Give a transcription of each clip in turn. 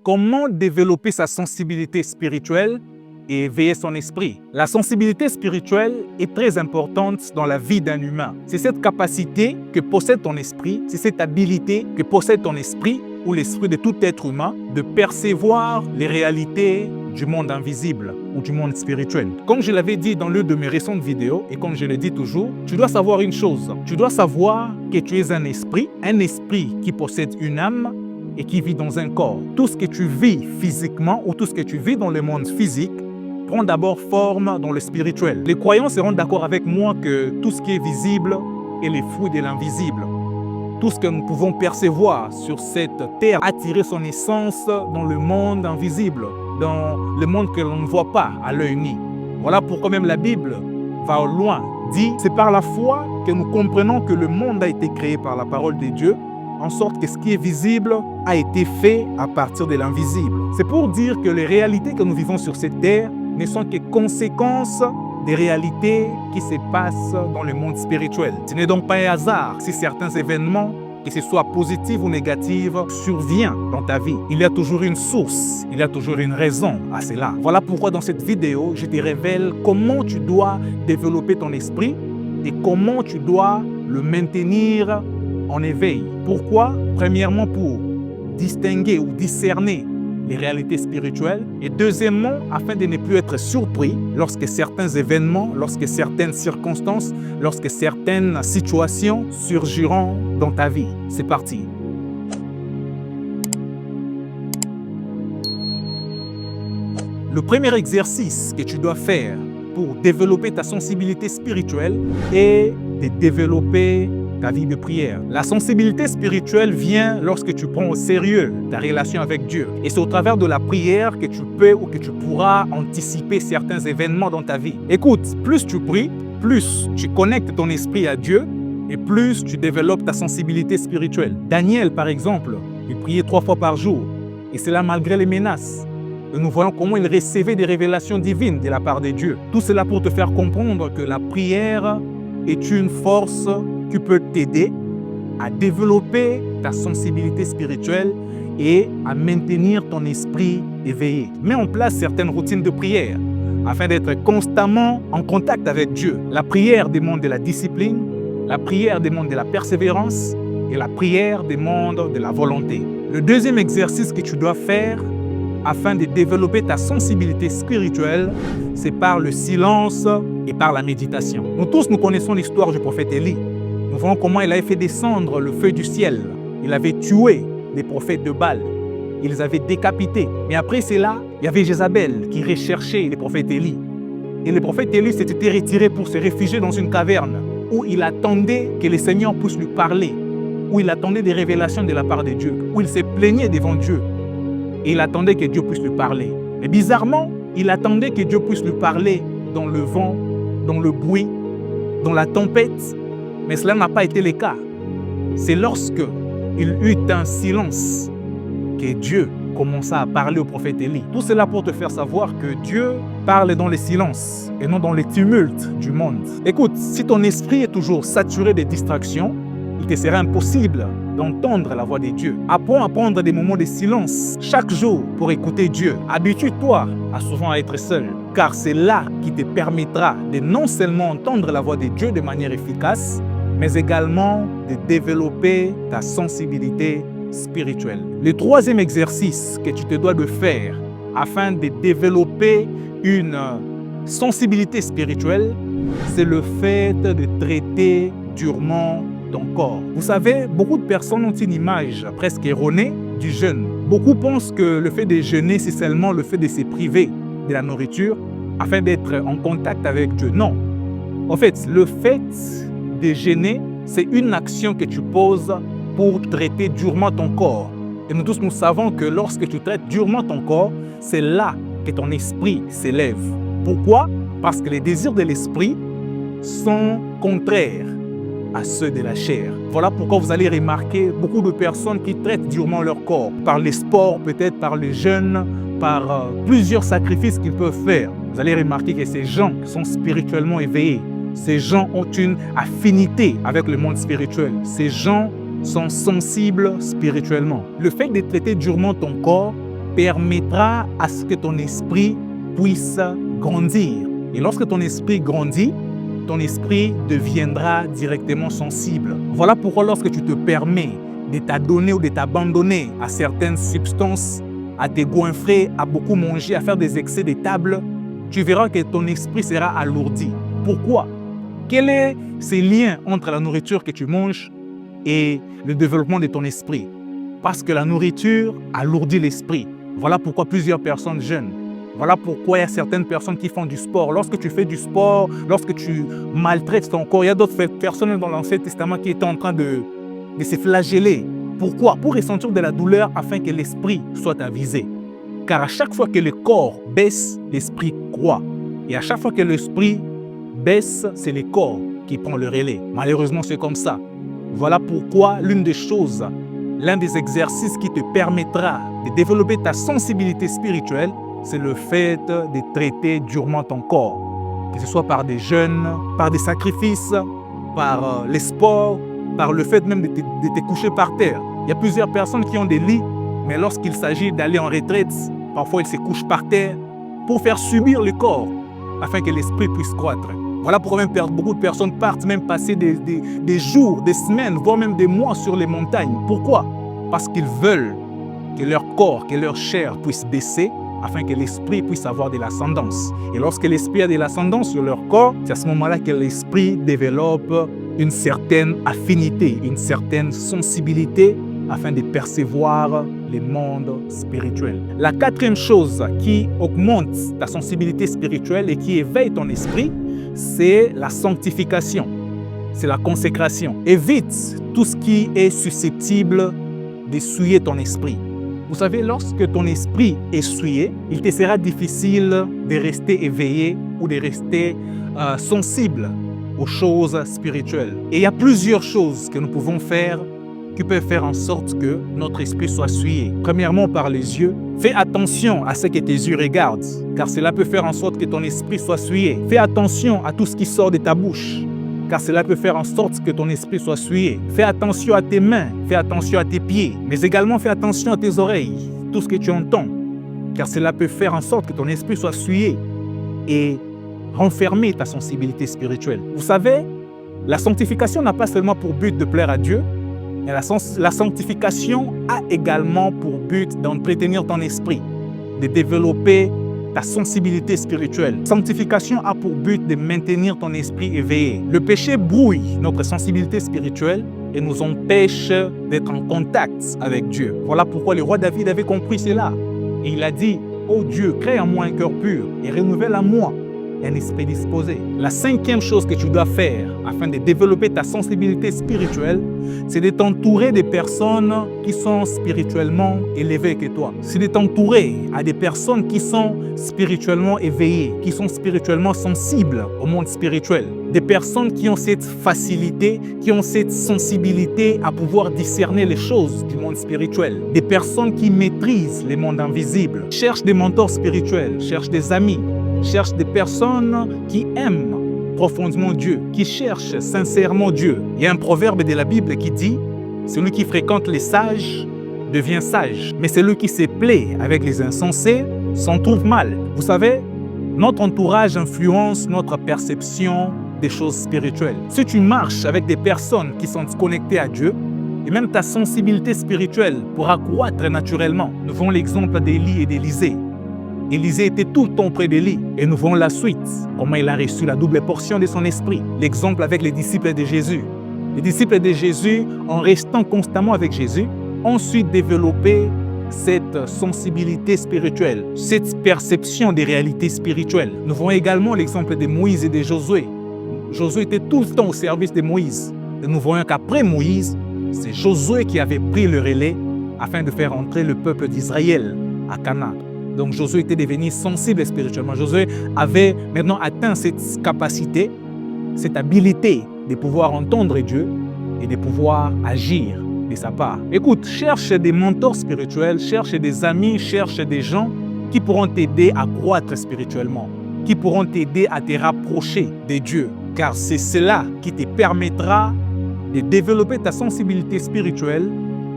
Comment développer sa sensibilité spirituelle et éveiller son esprit? La sensibilité spirituelle est très importante dans la vie d'un humain. C'est cette capacité que possède ton esprit, c'est cette habilité que possède ton esprit ou l'esprit de tout être humain de percevoir les réalités du monde invisible ou du monde spirituel. Comme je l'avais dit dans l'une de mes récentes vidéos, et comme je le dis toujours, tu dois savoir une chose. Tu dois savoir que tu es un esprit qui possède une âme et qui vit dans un corps. Tout ce que tu vis physiquement ou tout ce que tu vis dans le monde physique prend d'abord forme dans le spirituel. Les croyants seront d'accord avec moi que tout ce qui est visible est le fruit de l'invisible. Tout ce que nous pouvons percevoir sur cette terre a tiré son essence dans le monde invisible, dans le monde que l'on ne voit pas à l'œil nu. Voilà pourquoi même la Bible va au loin, dit « C'est par la foi que nous comprenons que le monde a été créé par la parole de Dieu, en sorte que ce qui est visible a été fait à partir de l'invisible. » C'est pour dire que les réalités que nous vivons sur cette terre ne sont que conséquences des réalités qui se passent dans le monde spirituel. Ce n'est donc pas un hasard si certains événements, que ce soit positifs ou négatifs, surviennent dans ta vie. Il y a toujours une source, il y a toujours une raison à cela. Voilà pourquoi dans cette vidéo, je te révèle comment tu dois développer ton esprit et comment tu dois le maintenir en éveil. Pourquoi? Premièrement, pour distinguer ou discerner les réalités spirituelles et deuxièmement, afin de ne plus être surpris lorsque certains événements, lorsque certaines circonstances, lorsque certaines situations surgiront dans ta vie. C'est parti. Le premier exercice que tu dois faire pour développer ta sensibilité spirituelle est de développer ta vie de prière. La sensibilité spirituelle vient lorsque tu prends au sérieux ta relation avec Dieu. Et c'est au travers de la prière que tu peux ou que tu pourras anticiper certains événements dans ta vie. Écoute, plus tu pries, plus tu connectes ton esprit à Dieu et plus tu développes ta sensibilité spirituelle. Daniel, par exemple, il priait 3 fois par jour et cela malgré les menaces. Et nous voyons comment il recevait des révélations divines de la part de Dieu. Tout cela pour te faire comprendre que la prière est une force qui peut t'aider à développer ta sensibilité spirituelle et à maintenir ton esprit éveillé. Mets en place certaines routines de prière afin d'être constamment en contact avec Dieu. La prière demande de la discipline, la prière demande de la persévérance et la prière demande de la volonté. Le deuxième exercice que tu dois faire afin de développer ta sensibilité spirituelle, c'est par le silence et par la méditation. Nous tous, nous connaissons l'histoire du prophète Élie. Nous voyons comment il avait fait descendre le feu du ciel. Il avait tué les prophètes de Baal. Il les avait décapités. Mais après cela, il y avait Jézabel qui recherchait les prophètes Élie. Et le prophète Élie s'était retiré pour se réfugier dans une caverne où il attendait que le Seigneur puisse lui parler, où il attendait des révélations de la part de Dieu, où il se plaignait devant Dieu. Et il attendait que Dieu puisse lui parler. Et bizarrement, il attendait que Dieu puisse lui parler dans le vent, dans le bruit, dans la tempête. Mais cela n'a pas été le cas. C'est lorsque il eut un silence que Dieu commença à parler au prophète Élie. Tout cela pour te faire savoir que Dieu parle dans le silence et non dans les tumultes du monde. Écoute, si ton esprit est toujours saturé de distractions, il te sera impossible d'entendre la voix de Dieu. Apprends à prendre des moments de silence chaque jour pour écouter Dieu. Habitue-toi à souvent être seul, car c'est là qui te permettra de non seulement entendre la voix de Dieu de manière efficace, mais également de développer ta sensibilité spirituelle. Le troisième exercice que tu te dois de faire afin de développer une sensibilité spirituelle, c'est le fait de traiter durement ton corps. Vous savez, beaucoup de personnes ont une image presque erronée du jeûne. Beaucoup pensent que le fait de jeûner, c'est seulement le fait de se priver de la nourriture afin d'être en contact avec Dieu. Non. En fait, le fait de jeûner, c'est une action que tu poses pour traiter durement ton corps. Et nous tous, nous savons que lorsque tu traites durement ton corps, c'est là que ton esprit s'élève. Pourquoi? Parce que les désirs de l'esprit sont contraires à ceux de la chair. Voilà pourquoi vous allez remarquer beaucoup de personnes qui traitent durement leur corps, par les sports, peut-être par le jeûne, par plusieurs sacrifices qu'ils peuvent faire. Vous allez remarquer que ces gens sont spirituellement éveillés. Ces gens ont une affinité avec le monde spirituel. Ces gens sont sensibles spirituellement. Le fait de traiter durement ton corps permettra à ce que ton esprit puisse grandir. Et lorsque ton esprit grandit, ton esprit deviendra directement sensible. Voilà pourquoi lorsque tu te permets de t'adonner ou de t'abandonner à certaines substances, à te goinfrer, à beaucoup manger, à faire des excès de table, tu verras que ton esprit sera alourdi. Pourquoi? Quel est ce lien entre la nourriture que tu manges et le développement de ton esprit? Parce que la nourriture alourdit l'esprit. Voilà pourquoi plusieurs personnes jeûnent. Voilà pourquoi il y a certaines personnes qui font du sport. Lorsque tu fais du sport, lorsque tu maltraites ton corps, il y a d'autres personnes dans l'Ancien Testament qui étaient en train de se flageller. Pourquoi? Pour ressentir de la douleur afin que l'esprit soit avisé. Car à chaque fois que le corps baisse, l'esprit croît. Et à chaque fois que l'esprit baisse, c'est le corps qui prend le relais. Malheureusement, c'est comme ça. Voilà pourquoi l'une des choses, l'un des exercices qui te permettra de développer ta sensibilité spirituelle, c'est le fait de traiter durement ton corps. Que ce soit par des jeûnes, par des sacrifices, par les sports, par le fait même de te coucher par terre. Il y a plusieurs personnes qui ont des lits, mais lorsqu'il s'agit d'aller en retraite, parfois ils se couchent par terre pour faire subir le corps, afin que l'esprit puisse croître. Voilà pourquoi même beaucoup de personnes partent même passer des jours, des semaines, voire même des mois sur les montagnes. Pourquoi? Parce qu'ils veulent que leur corps, que leur chair puisse baisser, afin que l'esprit puisse avoir de l'ascendance. Et lorsque l'esprit a de l'ascendance sur leur corps, c'est à ce moment-là que l'esprit développe une certaine affinité, une certaine sensibilité afin de percevoir les mondes spirituels. La quatrième chose qui augmente ta sensibilité spirituelle et qui éveille ton esprit, c'est la sanctification, c'est la consécration. Évite tout ce qui est susceptible de souiller ton esprit. Vous savez, lorsque ton esprit est souillé, il te sera difficile de rester éveillé ou de rester sensible aux choses spirituelles. Et il y a plusieurs choses que nous pouvons faire qui peuvent faire en sorte que notre esprit soit souillé. Premièrement, par les yeux. Fais attention à ce que tes yeux regardent, car cela peut faire en sorte que ton esprit soit souillé. Fais attention à tout ce qui sort de ta bouche, car cela peut faire en sorte que ton esprit soit souillé. Fais attention à tes mains, fais attention à tes pieds, mais également fais attention à tes oreilles, tout ce que tu entends, car cela peut faire en sorte que ton esprit soit souillé et renfermer ta sensibilité spirituelle. Vous savez, la sanctification n'a pas seulement pour but de plaire à Dieu, mais la sanctification a également pour but d'entretenir ton esprit, de développer ta sensibilité spirituelle. La sanctification a pour but de maintenir ton esprit éveillé. Le péché brouille notre sensibilité spirituelle et nous empêche d'être en contact avec Dieu. Voilà pourquoi le roi David avait compris cela. Et il a dit, « Ô Dieu, crée en moi un cœur pur et renouvelle en moi un esprit disposé. » La cinquième chose que tu dois faire afin de développer ta sensibilité spirituelle, c'est de t'entourer des personnes qui sont spirituellement élevées que toi. C'est de t'entourer à des personnes qui sont spirituellement éveillées, qui sont spirituellement sensibles au monde spirituel. Des personnes qui ont cette facilité, qui ont cette sensibilité à pouvoir discerner les choses du monde spirituel. Des personnes qui maîtrisent les mondes invisibles. Cherche des mentors spirituels, cherche des amis, cherche des personnes qui aiment profondément Dieu, qui cherchent sincèrement Dieu. Il y a un proverbe de la Bible qui dit « Celui qui fréquente les sages devient sage, mais celui qui se plaît avec les insensés s'en trouve mal. » Vous savez, notre entourage influence notre perception des choses spirituelles. Si tu marches avec des personnes qui sont connectées à Dieu, et même ta sensibilité spirituelle pourra croître naturellement. Nous voyons l'exemple d'Élie et d'Élisée. Élisée était tout le temps près d'Élie. Et nous voyons la suite, comment il a reçu la double portion de son esprit. L'exemple avec les disciples de Jésus. Les disciples de Jésus, en restant constamment avec Jésus, ont ensuite développé cette sensibilité spirituelle, cette perception des réalités spirituelles. Nous voyons également l'exemple de Moïse et de Josué. Josué était tout le temps au service de Moïse. Et nous voyons qu'après Moïse, c'est Josué qui avait pris le relais afin de faire entrer le peuple d'Israël à Canaan. Donc Josué était devenu sensible spirituellement. Josué avait maintenant atteint cette capacité, cette habilité de pouvoir entendre Dieu et de pouvoir agir de sa part. Écoute, cherche des mentors spirituels, cherche des amis, cherche des gens qui pourront t'aider à croître spirituellement, qui pourront t'aider à te rapprocher de Dieu. Car c'est cela qui te permettra de développer ta sensibilité spirituelle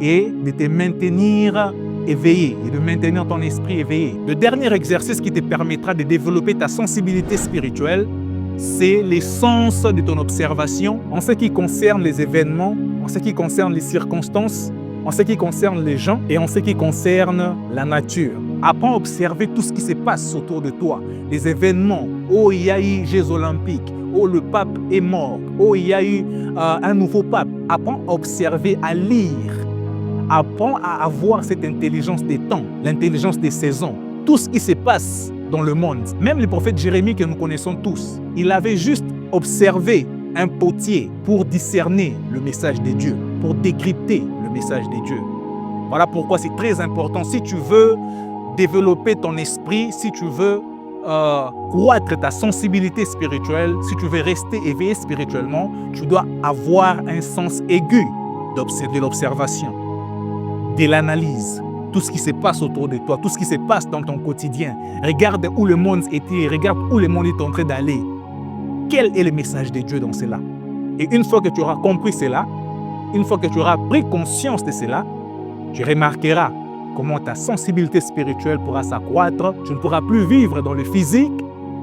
et de te maintenir éveillé et de maintenir ton esprit éveillé. Le dernier exercice qui te permettra de développer ta sensibilité spirituelle, c'est l'essence de ton observation en ce qui concerne les événements, en ce qui concerne les circonstances, en ce qui concerne les gens et en ce qui concerne la nature. Apprends à observer tout ce qui se passe autour de toi, les événements. Oh, il y a eu Jeux olympiques. Oh, le pape est mort. Oh, il y a eu un nouveau pape. Apprends à observer, à lire. Apprends à avoir cette intelligence des temps, l'intelligence des saisons. Tout ce qui se passe dans le monde. Même le prophète Jérémie que nous connaissons tous, il avait juste observé un potier pour discerner le message de Dieu, pour décrypter le message de Dieu. Voilà pourquoi c'est très important. Si tu veux développer ton esprit, si tu veux croître ta sensibilité spirituelle, si tu veux rester éveillé spirituellement, tu dois avoir un sens aigu de l'observation, de l'analyse. Tout ce qui se passe autour de toi, tout ce qui se passe dans ton quotidien. Regarde où le monde était, regarde où le monde est en train d'aller. Quel est le message de Dieu dans cela? Et une fois que tu auras compris cela, une fois que tu auras pris conscience de cela, tu remarqueras comment ta sensibilité spirituelle pourra s'accroître. Tu ne pourras plus vivre dans le physique,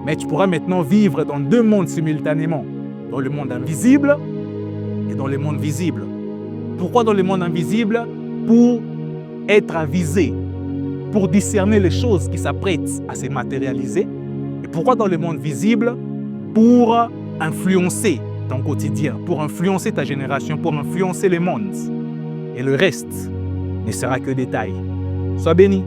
mais tu pourras maintenant vivre dans deux mondes simultanément. Dans le monde invisible et dans le monde visible. Pourquoi dans le monde invisible? Pour être avisé, pour discerner les choses qui s'apprêtent à se matérialiser. Et pourquoi dans le monde visible? Pour influencer ton quotidien, pour influencer ta génération, pour influencer le monde. Et le reste ne sera que détail. Sois béni.